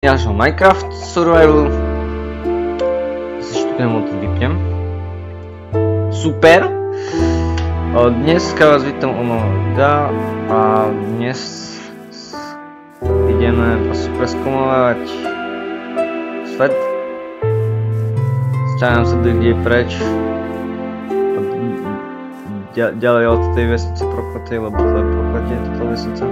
ďalšom Minecraft Survival. Si štukujem to vypnem. Super! Dneska vás vítam u nového videa a dnes ideme proste preskúmovať svet. Stávam sa kde preč. Ďalej od tej vesnice prokletej, lebo to je prokletie, toto vesnica.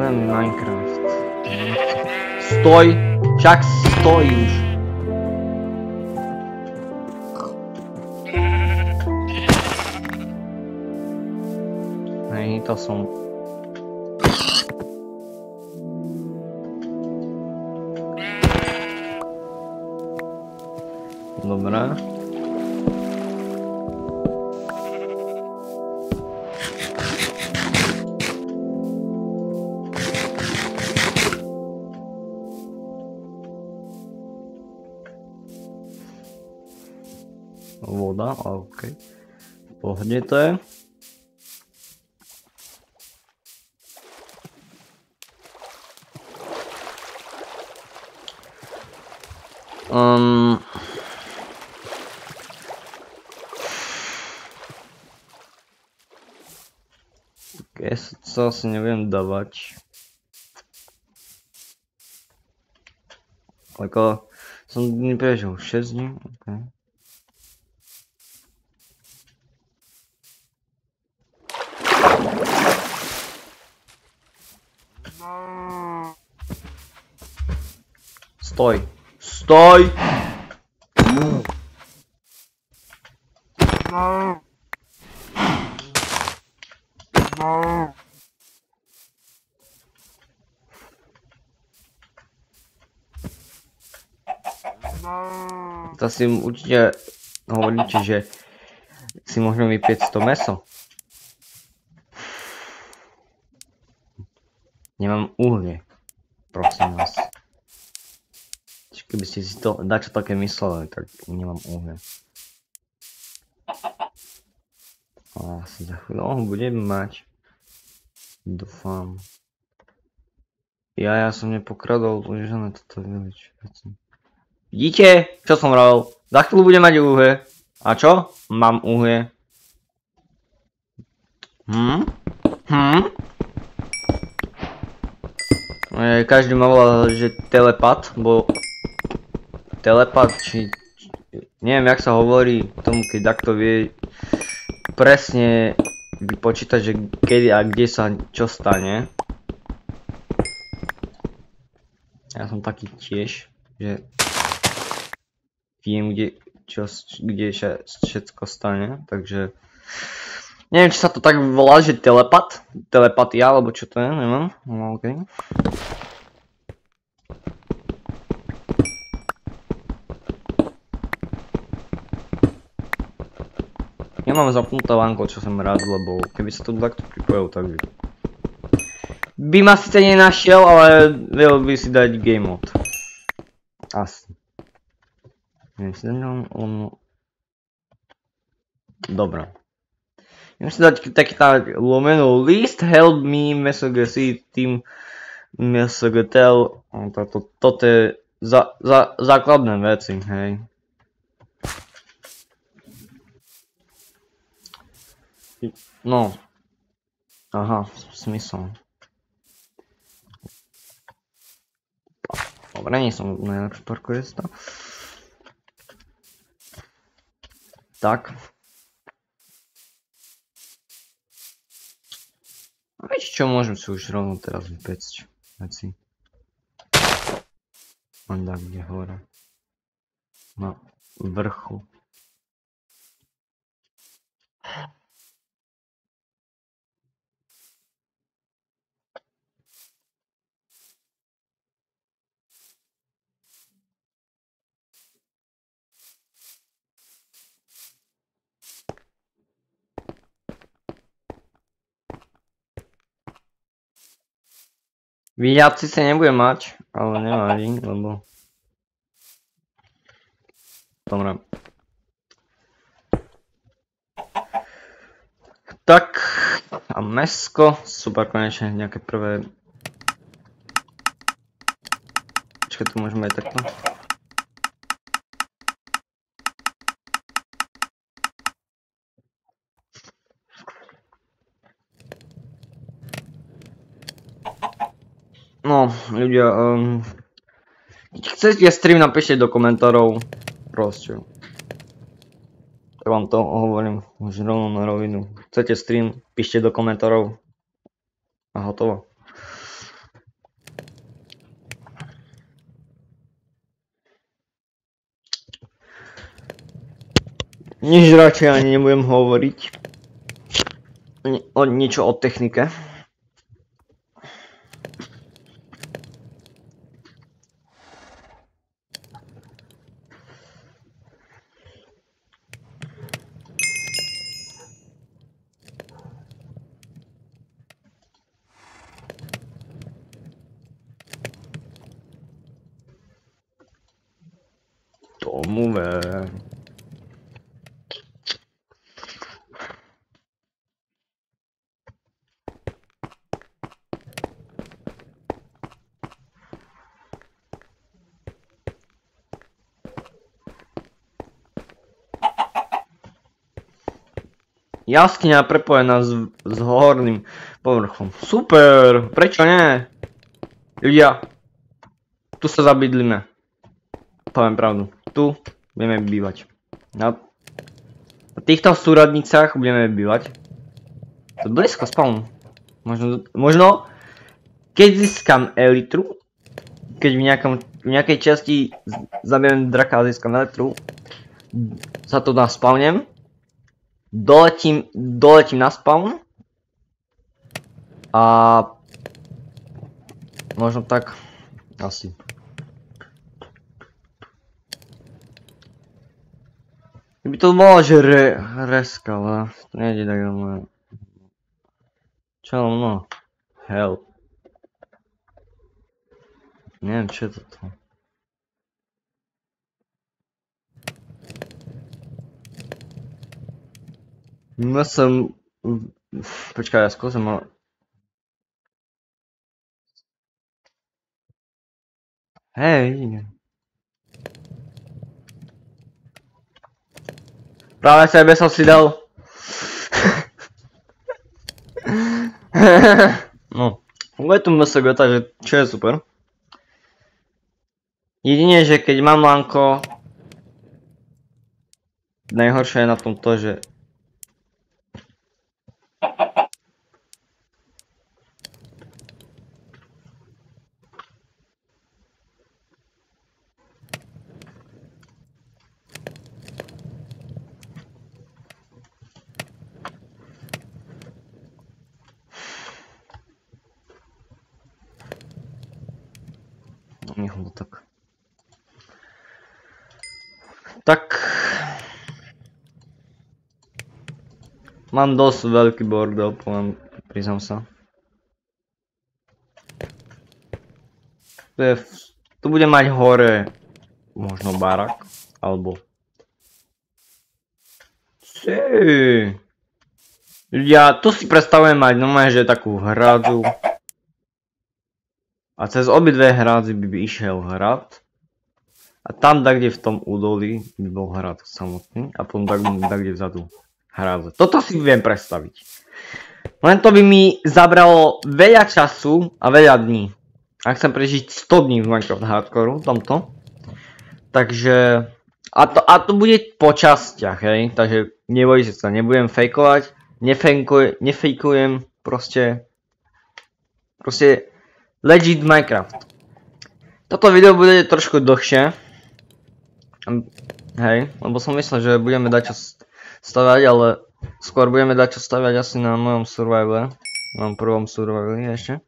Minecraft. Stoj! Však stoj už! Hej, to som. Dobré. Voda, ok. Pohode to je. Sa asi neviem dávať. Ako som neprežil 6 dní, ok. Stoj! Stoj! To si určite hovoríte, že si môžeme vypiecť to mäso. Nemám uhlie, prosím vás. Keby ste si to dačo také mysleli, tak nemám uhlie. A asi za chvíľu budem mať. Dúfam. Ja som nepokradol už na toto veci. Vidíte, čo som robil? Za chvíľu budem mať uhlie. A čo? Mám uhlie. Každý ma volá, že telepat, bo telepat, či neviem, jak sa hovorí tomu, keď takto vie presne vypočítať, že kedy a kde sa čo stane. Ja som taký tiež, že viem, kde všetko stane, takže neviem, či sa to tak volá, že telepat, telepatia, alebo čo to je, neviem, no okej. Ja mám zapnuté vánko, čo som rád, lebo keby sa to takto pripojil, tak by ma síce nenašiel, ale vedel by si dať game mode. Asi. Neviem si dať Dobre. Neviem si dať taký lomenú list, help me, msgc, team, msgtel. Toto je základné veci, hej. No. Aha, smysl. Dobre, nie som najlepší parkourista. Tak. A viete čo, môžem si už rovno teraz vypecť veci. On tak kde hore. Na vrchu. Výjad síce nebudem mať, ale nevadí, lebo Dobre. Tak, a mesko, super, konečne nejaké prvé... Počkaj, tu môžeme aj takto. No, ľudia, keď chcete stream, napíšte do komentárov, proste. Tak vám to hovorím už rovno na rovinu. Chcete stream, píšte do komentárov a hotovo. Nič radšej ani nebudem hovoriť niečo o technike. Tomu ver. Jaskyňa prepojená s horným povrchom. Super, prečo nie? Ľudia, tu sa zabydlíme. Poviem pravdu, tu budeme bývať. Na týchto súradnicách budeme bývať. To je blízko spawnu. Možno keď získam elitru, keď v nejakej časti zabijem draka a získam elitru, sa tu naspawnem. Doletím na spawn a možno tak asi. Kdyby to bolo, že reska, ale to nejde tak normálne. Čo no? Hell. Neviem, čo je toto. No som... Počkaj, ja skúsim, ale... Hej. Práve sebe som si dal. No, bude tu MSG, takže čo je super. Jedine, že keď mám lanko... Najhoršie je na tom to, že... Nech ho tak. Tak. Mám dosť veľký bordel, poviem, priznám sa. Tu bude mať hore možno barak, alebo... Ja tu si predstavujem mať normálne, že takú hrádzu. A cez obidve hrádzy by išiel hrad. A tam kde v tom údolí by bol hrad samotný. A potom kde vzadu hrádza. Toto si viem predstaviť. Len to by mi zabralo veľa času a veľa dní. Ak chcem prežiť 100 dní v Minecraft Hardcore, tomto. Takže... A to bude po častiach, hej. Takže nebojte sa, nebudem fejkovať. Nefejkujem, proste... Legit Minecraft. Toto video bude trošku dlhšie. Hej, lebo som myslel, že budeme dať čo stavať, ale skôr budeme dať čo stavať asi na mojom survivale. Na mojom prvom survivali ešte.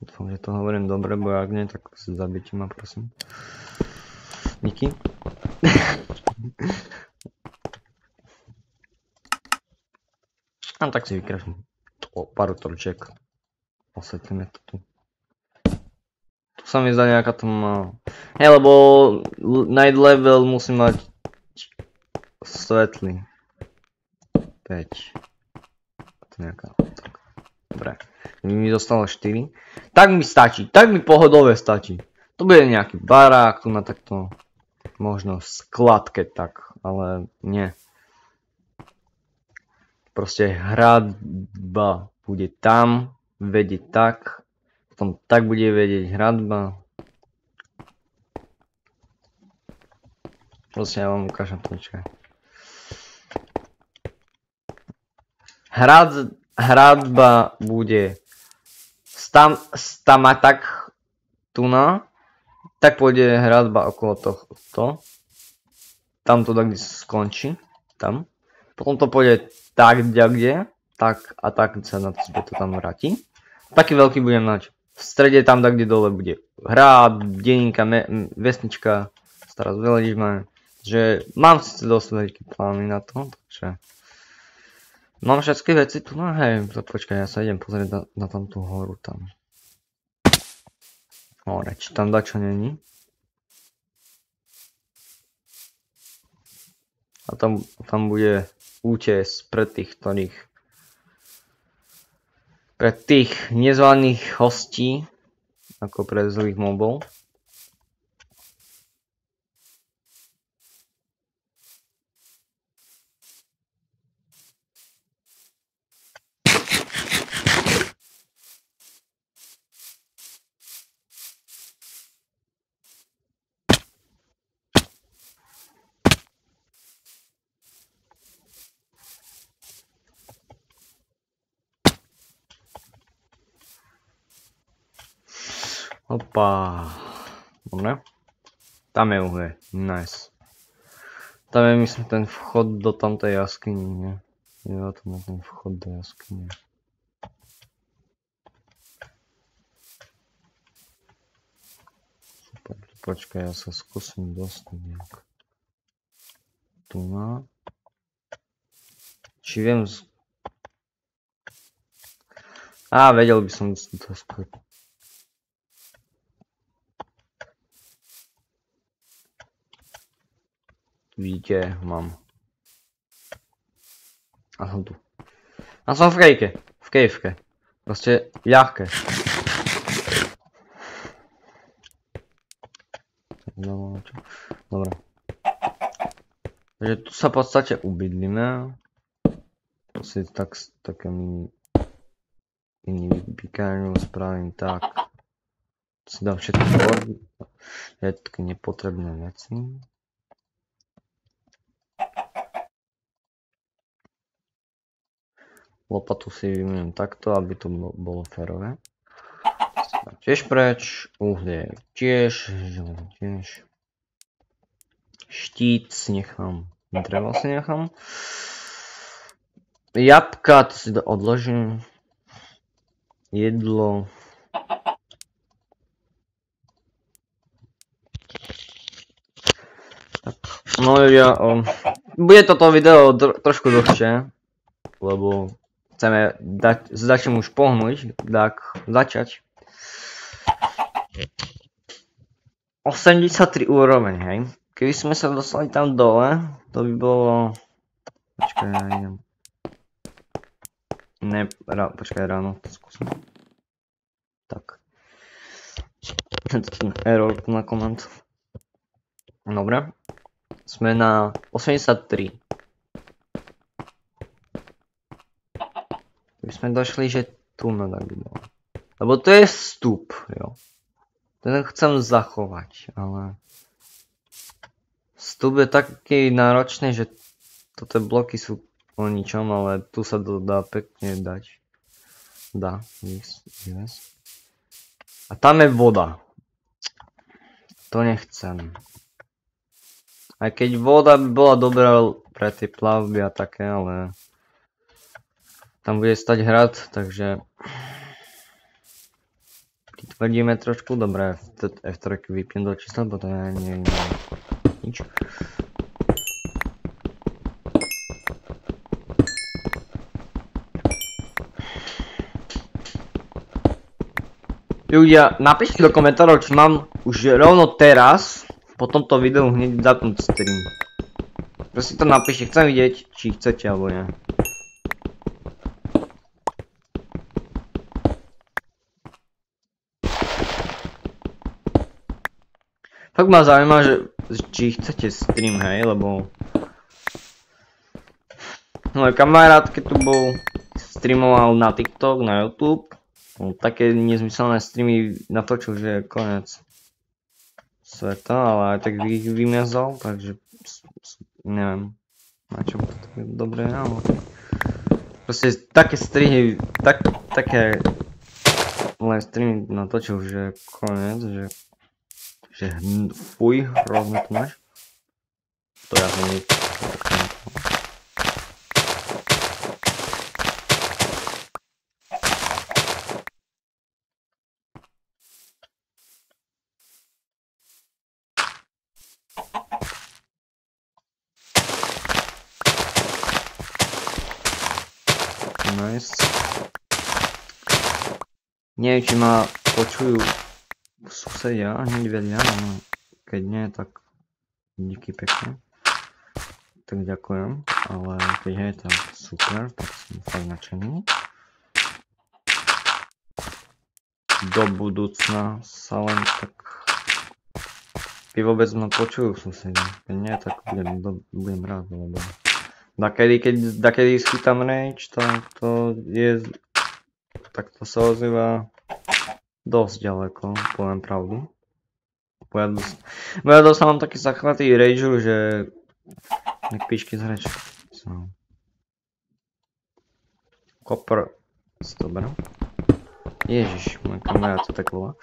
Dúfam, že to hovorím dobre, bo ak nie, tak si zabite ma, prosím. Díky. A tak si vykraším pár torčiek. Osvetlíme to tu. Tu sa mi zdá nejaká tam Hej, lebo night level musí mať svetlý. 5. To nejaká. Dobre. Mi zostalo 4. Tak mi stačí. Tak mi pohodové stačí. To bude nejaký barák tu na takto. Možno skladke tak. Ale nie. Proste hradba bude tam. Vedieť tak. Potom tak bude vedieť hradba. Proste ja vám ukážem počkaj. Hradba bude tam a tak tu na, tak pôjde hradba okolo tohto. Tam to tak skončí, tam. Potom to pôjde tak kde, tak a tak sa na to tam vráti. Taký veľký budem mať. V strede tam kde dole bude hrad, dedinka, vesnička, stará zveležma. Že mám si dosť veľký plány na to, takže mám všetky veci tu, no hej, počkaj, ja sa idem pozrieť na tamtú horu tam. Hore, či tam dačo není? A tam bude útes pre tých, pre tých nezvaných hostí, ako pre zlých mobov. Opa. Dobre. Tam je uhlie. Nice. Tam je myslím ten vchod do tamtej jaskyni, nie? Jo, tam je ten vchod do jaskyne. Počkaj, ja sa skúsim dostať nejak. Tu na. Či viem vedel by som to skôr. Vidíte, mám. A som tu. A som v kejke. V kejvke. Proste ľahké. Dobre. Takže tu sa v podstate ubydlíme. To si také mini vypíkaniu spravím tak. Tu si dám všetky nepotrebné veci. Lopatu si vymením takto, aby to bolo férové. Tiež preč, uhlie tiež. Štít si nechám, drevo si nechám. Jabka, to si odložím. Jedlo. Tak. No ja, bude toto video trošku dlhšie, lebo chceme začať už pohnúť, tak začať. 83 úroveň, hej. Keby sme sa dostali tam dole, to by bolo... Počkaj, ja idem. Počkaj, ráno to skúsim. Tak. Ten error na komand. Dobre. Sme na 83. Keby sme došli, že tu na tak by bolo. Lebo to je vstup, jo. Ten chcem zachovať, ale... Vstup je taký náročný, že toto bloky sú o ničom, ale tu sa to dá pekne dať. Dá, yes. A tam je voda. To nechcem. Aj keď voda by bola dobrá pre tie plavby a také, ale... Tam bude stať hrad, takže... Pritvrdíme trošku, dobré, F3 vypnem do čísla, bo to ja neviem nič. Ľudia, napíšte do komentárov, či mám už rovno teraz po tomto videu hneď zapnúť stream. Prosím to napíšte, chcem vidieť, či chcete alebo nie. Fakt ma zaujíma, že či chcete stream, hej, lebo môj kamarát, keď tu bol, streamoval na TikTok, na YouTube. Také nezmyselné streamy natočil, že je koniec sveta, ale aj tak ich vymazal, takže neviem, na čo to tak dobre, ale proste také strihy, také len streamy natočil, že je koniec, že fuj, hrozné to máš. To ja som nie. Nice. Neviem, či ma počujú susedia hneď vedľa, no keď nie, tak díky pekne. Tak ďakujem, ale keď je to super, tak som fakt nadšený. Do budúcna sa len tak vôbec ma počujú susedia, keď nie, tak budem rád, lebo dakedy schytám rage, tak to je, tak to sa ozýva dosť ďaleko, poviem pravdu. Ja dostávam taký zachvatý rageu, že jak píšky z reči. Kopr, dobre. Ježiš, môj kamarát to tak volá.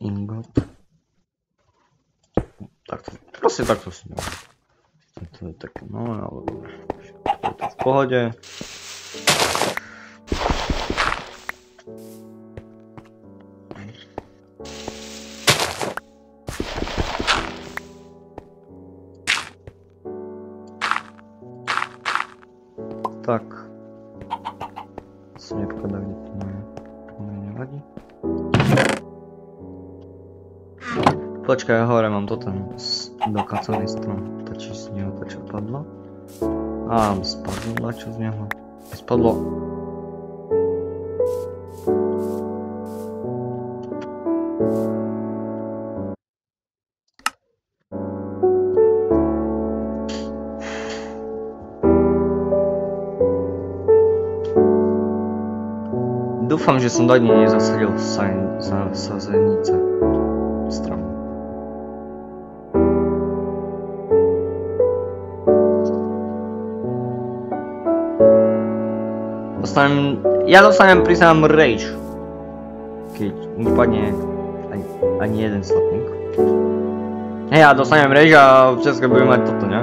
Ingot. Takto, proste takto si neviem. To je také, no ale je to v pohode. Tak. Snepka dá, kde to nevadí. Počkaj, hore mám to ten dokacaný strom. To či z neho to čo padlo? Á, spadlo čo z neho. Spadlo. Dúfam, že som do dní nezasadil sazenice stromu. Ja dostanem priznám rage, keď mi padne ani jeden slapník. Hej, ja dostanem rage a v Česku budem mať toto, ne?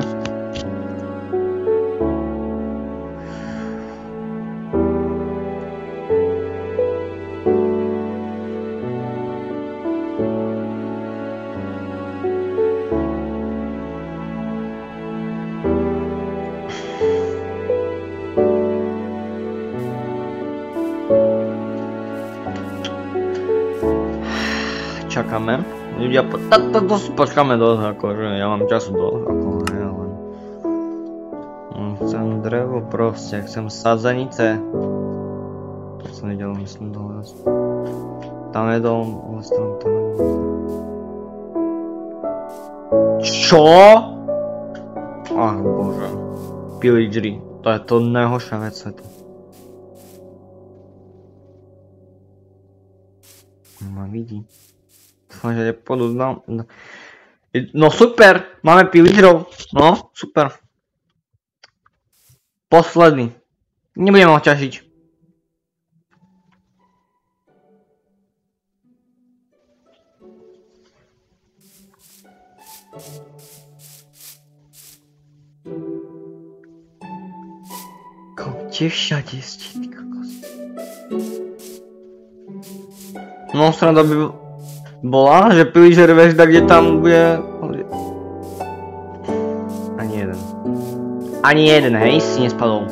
Čakáme. Ľudia, to si počkáme dosť, akože ja mám času dosť, ako ne, ale chcem drevo proste, chcem sadzenice. To som videl, myslím, dole. Tam je dom, ale strom tam je dom. Čo? Ach bože. Pillagery, to je to najhoršia vec sveta. Ma vidí. Dúfam, že nepôjdu no super, máme pillagerov, no super. Posledný. Nebudem ho ťažiť. Kde všade ste, ty kokos? No, sranda by bola, že pillager vieš, kde tam bude... Ani jeden. Ani jeden, hej, si nespadol.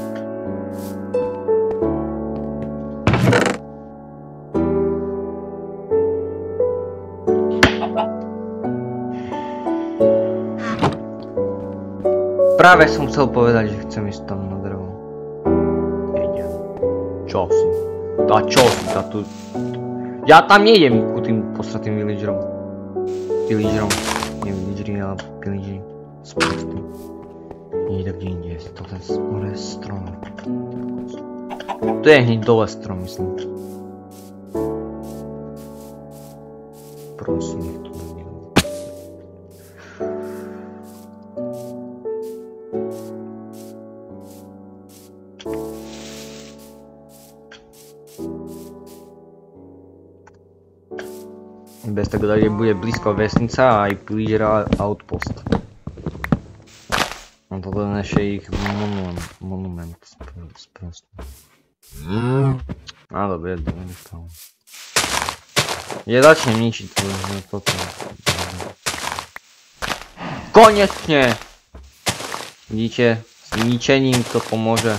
Práve som chcel povedať, že chcem ísť tam na drevo. Nejdem. Čo si? Tá čo si? Tá tu... Ja tam nejdem ku tým posratým villagerom. Villagerom. Nie villageri, ale villageri. Sprostý. Niekde kde inde. Toto je strom. To je hneď dole strom, myslím. Prosím, nech to nebudem. Bez tego tady bude blízko vesnica a aj pillager a outpost. No toto je naše ich monument sprosto. A dobre, dostal. Ja začnem ničiť toto. Konečne! Vidíte, s ničením to pomôže.